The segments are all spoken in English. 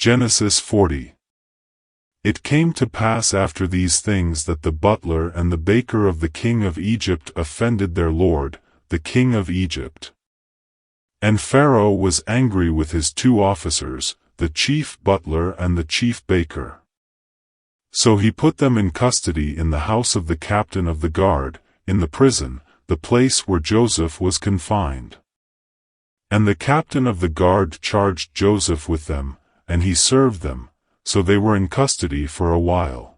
Genesis 40. It came to pass after these things that the butler and the baker of the king of Egypt offended their lord, the king of Egypt. And Pharaoh was angry with his 2 officers, the chief butler and the chief baker. So he put them in custody in the house of the captain of the guard, in the prison, the place where Joseph was confined. And the captain of the guard charged Joseph with them, and he served them, so they were in custody for a while.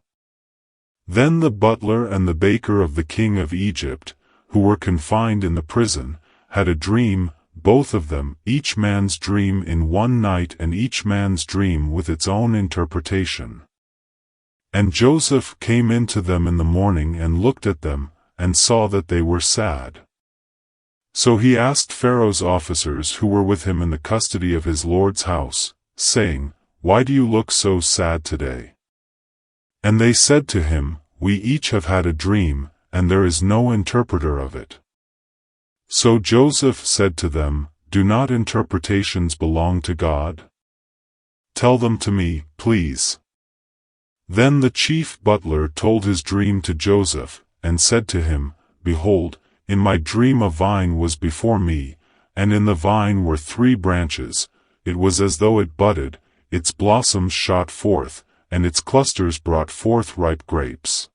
Then the butler and the baker of the king of Egypt, who were confined in the prison, had a dream, both of them, each man's dream in one night and each man's dream with its own interpretation. And Joseph came in to them in the morning and looked at them, and saw that they were sad. So he asked Pharaoh's officers who were with him in the custody of his lord's house, saying, "Why do you look so sad today?" And they said to him, "We each have had a dream, and there is no interpreter of it." So Joseph said to them, "Do not interpretations belong to God? Tell them to me, please." Then the chief butler told his dream to Joseph, and said to him, "Behold, in my dream a vine was before me, and in the vine were 3 branches. It was as though it budded, its blossoms shot forth, and its clusters brought forth ripe grapes.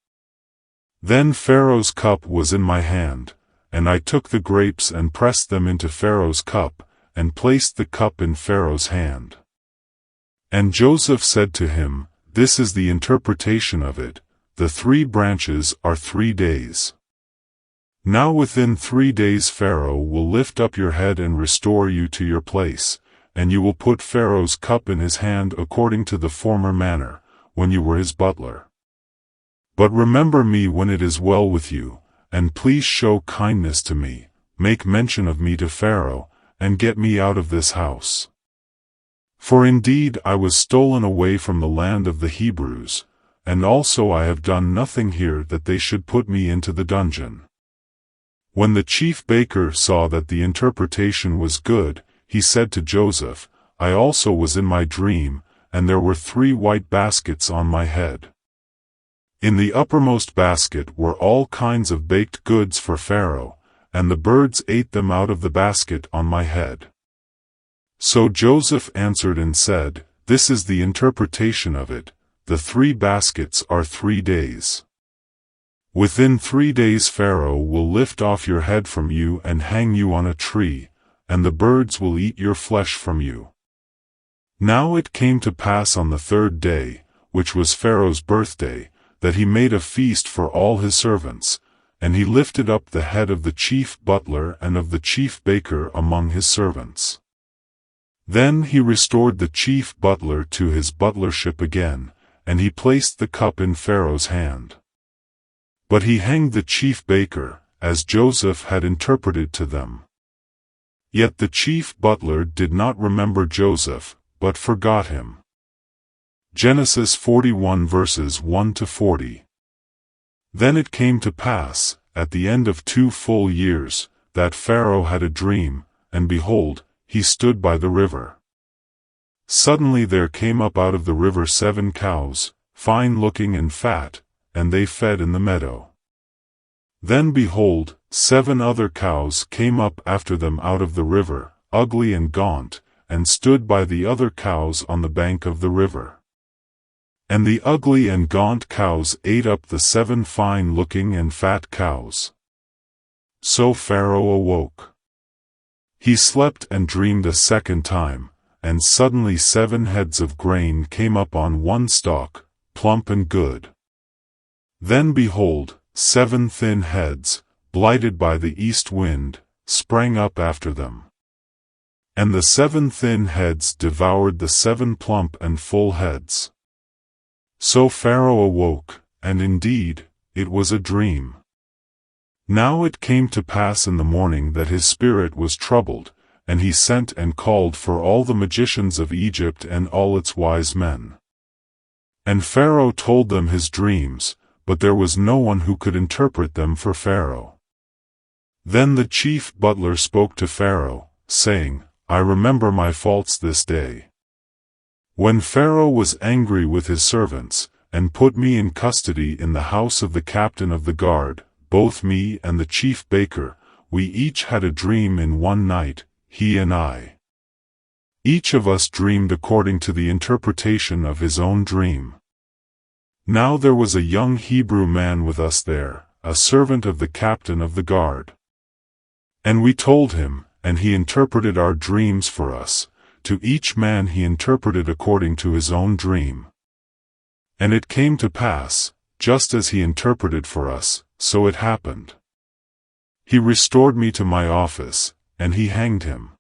Then Pharaoh's cup was in my hand, and I took the grapes and pressed them into Pharaoh's cup, and placed the cup in Pharaoh's hand." And Joseph said to him, "This is the interpretation of it, the 3 branches are 3 days. Now within 3 days Pharaoh will lift up your head and restore you to your place, and you will put Pharaoh's cup in his hand according to the former manner, when you were his butler. But remember me when it is well with you, and please show kindness to me, make mention of me to Pharaoh, and get me out of this house. For indeed I was stolen away from the land of the Hebrews, and also I have done nothing here that they should put me into the dungeon." When the chief baker saw that the interpretation was good, he said to Joseph, "I also was in my dream, and there were 3 white baskets on my head. In the uppermost basket were all kinds of baked goods for Pharaoh, and the birds ate them out of the basket on my head." So Joseph answered and said, "This is the interpretation of it, the 3 baskets are 3 days. Within 3 days Pharaoh will lift off your head from you and hang you on a tree, and the birds will eat your flesh from you." Now it came to pass on the 3rd day, which was Pharaoh's birthday, that he made a feast for all his servants, and he lifted up the head of the chief butler and of the chief baker among his servants. Then he restored the chief butler to his butlership again, and he placed the cup in Pharaoh's hand. But he hanged the chief baker, as Joseph had interpreted to them. Yet the chief butler did not remember Joseph, but forgot him. Genesis 41 verses 1 to 40. Then it came to pass, at the end of 2 full years, that Pharaoh had a dream, and behold, he stood by the river. Suddenly there came up out of the river 7 cows, fine-looking and fat, and they fed in the meadow. Then behold, 7 other cows came up after them out of the river, ugly and gaunt, and stood by the other cows on the bank of the river. And the ugly and gaunt cows ate up the 7 fine-looking and fat cows. So Pharaoh awoke. He slept and dreamed a second time, and suddenly 7 heads of grain came up on one stalk, plump and good. Then behold, 7 thin heads, blighted by the east wind, sprang up after them. And the 7 thin heads devoured the 7 plump and full heads. So Pharaoh awoke, and indeed, it was a dream. Now it came to pass in the morning that his spirit was troubled, and he sent and called for all the magicians of Egypt and all its wise men. And Pharaoh told them his dreams, but there was no one who could interpret them for Pharaoh. Then the chief butler spoke to Pharaoh, saying, "I remember my faults this day. When Pharaoh was angry with his servants, and put me in custody in the house of the captain of the guard, both me and the chief baker, we each had a dream in one night, he and I. Each of us dreamed according to the interpretation of his own dream. Now there was a young Hebrew man with us there, a servant of the captain of the guard. And we told him, and he interpreted our dreams for us. To each man he interpreted according to his own dream. And it came to pass, just as he interpreted for us, so it happened. He restored me to my office, and he hanged him.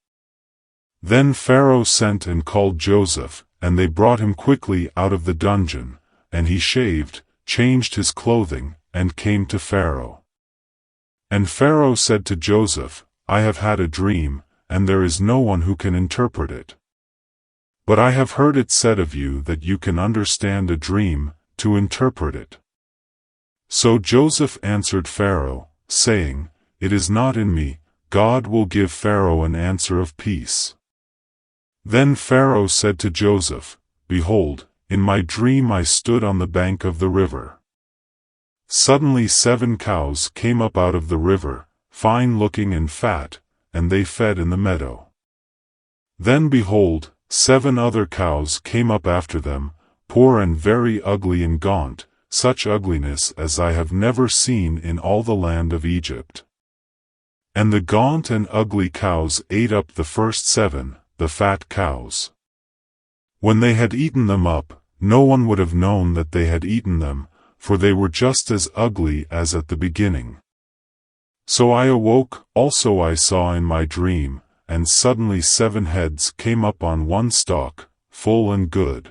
Then Pharaoh sent and called Joseph, and they brought him quickly out of the dungeon, and he shaved, changed his clothing, and came to Pharaoh. And Pharaoh said to Joseph, I have had a dream, and there is no one who can interpret it. But I have heard it said of you that you can understand a dream, to interpret it. So Joseph answered Pharaoh, saying, It is not in me, God will give Pharaoh an answer of peace. Then Pharaoh said to Joseph, Behold, in my dream I stood on the bank of the river. Suddenly 7 cows came up out of the river, fine-looking and fat, and they fed in the meadow. Then behold, 7 other cows came up after them, poor and very ugly and gaunt, such ugliness as I have never seen in all the land of Egypt. And the gaunt and ugly cows ate up the first 7, the fat cows. When they had eaten them up, no one would have known that they had eaten them, for they were just as ugly as at the beginning. So I awoke, also I saw in my dream, and suddenly 7 heads came up on one stalk, full and good.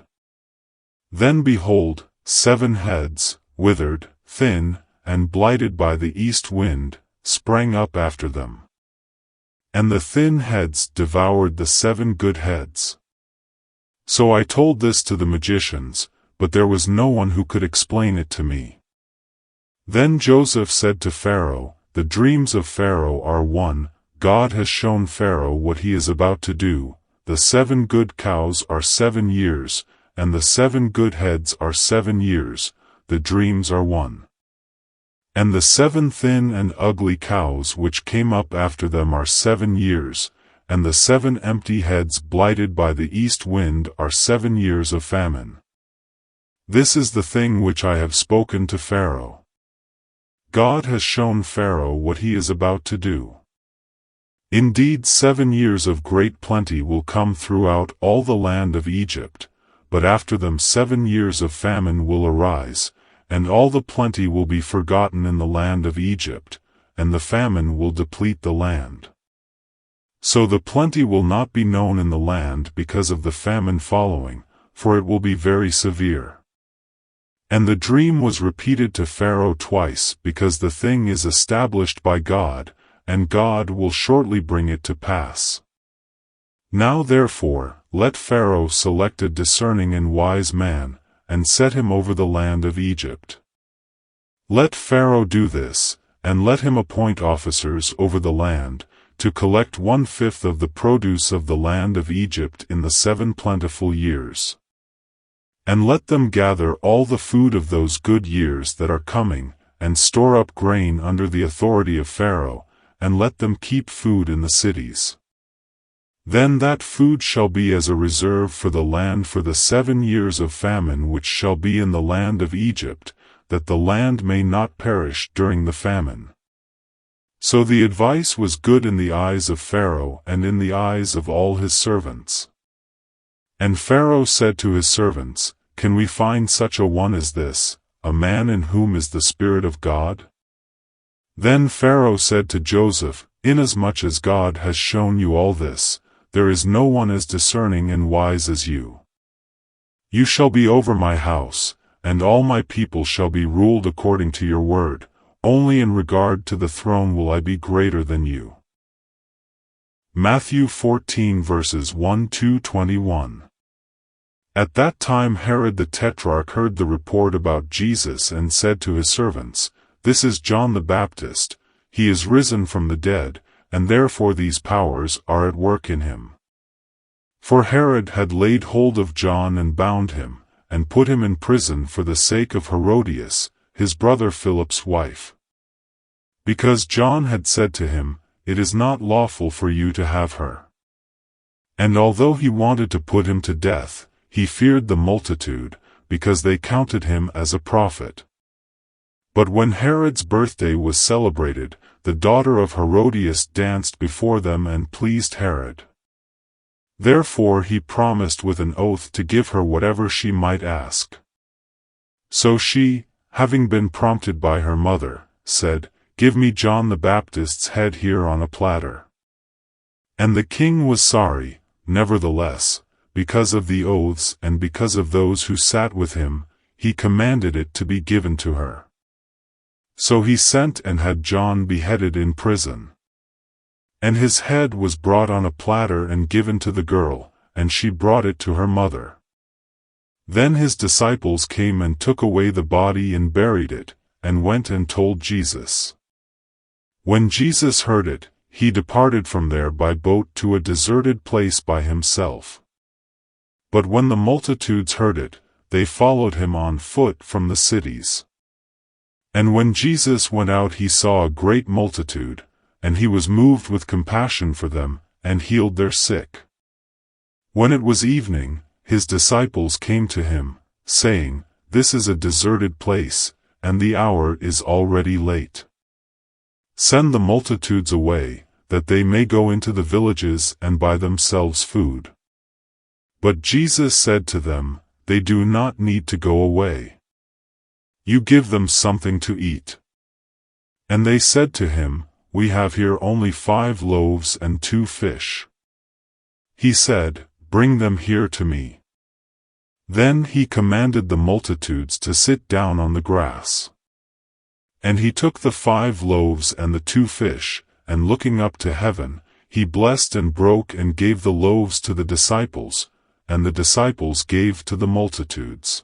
Then behold, 7 heads, withered, thin, and blighted by the east wind, sprang up after them. And the thin heads devoured the 7 good heads. So I told this to the magicians, but there was no one who could explain it to me. Then Joseph said to Pharaoh, The dreams of Pharaoh are one, God has shown Pharaoh what he is about to do, the 7 good cows are 7 years, and the 7 good heads are 7 years, the dreams are one. And the 7 thin and ugly cows which came up after them are 7 years, and the 7 empty heads blighted by the east wind are 7 years of famine. This is the thing which I have spoken to Pharaoh. God has shown Pharaoh what he is about to do. Indeed 7 years of great plenty will come throughout all the land of Egypt, but after them 7 years of famine will arise, and all the plenty will be forgotten in the land of Egypt, and the famine will deplete the land. So the plenty will not be known in the land because of the famine following, for it will be very severe. And the dream was repeated to Pharaoh twice because the thing is established by God, and God will shortly bring it to pass. Now therefore, let Pharaoh select a discerning and wise man, and set him over the land of Egypt. Let Pharaoh do this, and let him appoint officers over the land, to collect 1/5 of the produce of the land of Egypt in the 7 plentiful years. And let them gather all the food of those good years that are coming, and store up grain under the authority of Pharaoh, and let them keep food in the cities. Then that food shall be as a reserve for the land for the 7 years of famine which shall be in the land of Egypt, that the land may not perish during the famine. So the advice was good in the eyes of Pharaoh and in the eyes of all his servants. And Pharaoh said to his servants, Can we find such a one as this, a man in whom is the Spirit of God? Then Pharaoh said to Joseph, Inasmuch as God has shown you all this, there is no one as discerning and wise as you. You shall be over my house, and all my people shall be ruled according to your word, only in regard to the throne will I be greater than you. Matthew 14 verses 1-21. At that time Herod the Tetrarch heard the report about Jesus and said to his servants, This is John the Baptist, he is risen from the dead, and therefore these powers are at work in him. For Herod had laid hold of John and bound him, and put him in prison for the sake of Herodias, his brother Philip's wife. Because John had said to him, "It is not lawful for you to have her." And although he wanted to put him to death, he feared the multitude, because they counted him as a prophet. But when Herod's birthday was celebrated, the daughter of Herodias danced before them and pleased Herod. Therefore he promised with an oath to give her whatever she might ask. So she, having been prompted by her mother, said, "Give me John the Baptist's head here on a platter." And the king was sorry, nevertheless, because of the oaths and because of those who sat with him, he commanded it to be given to her. So he sent and had John beheaded in prison. And his head was brought on a platter and given to the girl, and she brought it to her mother. Then his disciples came and took away the body and buried it, and went and told Jesus. When Jesus heard it, he departed from there by boat to a deserted place by himself. But when the multitudes heard it, they followed him on foot from the cities. And when Jesus went out he saw a great multitude, and he was moved with compassion for them, and healed their sick. When it was evening, his disciples came to him, saying, "This is a deserted place, and the hour is already late. Send the multitudes away, that they may go into the villages and buy themselves food." But Jesus said to them, "They do not need to go away. You give them something to eat." And they said to him, "We have here only 5 loaves and 2 fish." He said, "Bring them here to me." Then he commanded the multitudes to sit down on the grass. And he took the 5 loaves and the 2 fish, and looking up to heaven, he blessed and broke and gave the loaves to the disciples, and the disciples gave to the multitudes.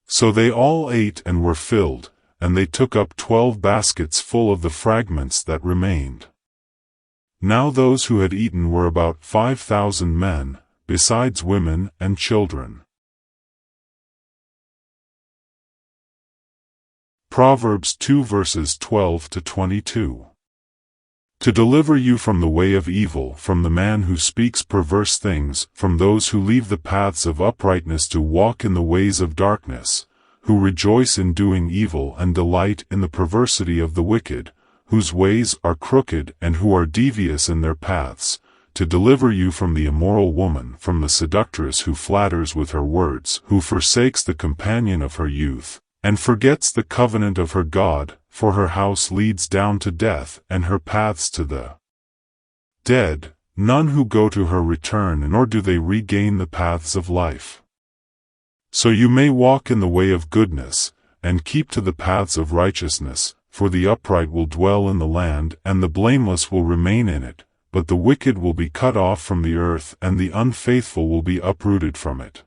So they all ate and were filled, and they took up 12 baskets full of the fragments that remained. Now those who had eaten were about 5,000 men, besides women and children. Proverbs 2 verses 12 to 22. To deliver you from the way of evil, from the man who speaks perverse things, from those who leave the paths of uprightness to walk in the ways of darkness, who rejoice in doing evil and delight in the perversity of the wicked, whose ways are crooked and who are devious in their paths, to deliver you from the immoral woman, from the seductress who flatters with her words, who forsakes the companion of her youth, and forgets the covenant of her God, for her house leads down to death and her paths to the dead. None who go to her return, nor do they regain the paths of life. So you may walk in the way of goodness, and keep to the paths of righteousness, for the upright will dwell in the land, and the blameless will remain in it, but the wicked will be cut off from the earth, and the unfaithful will be uprooted from it.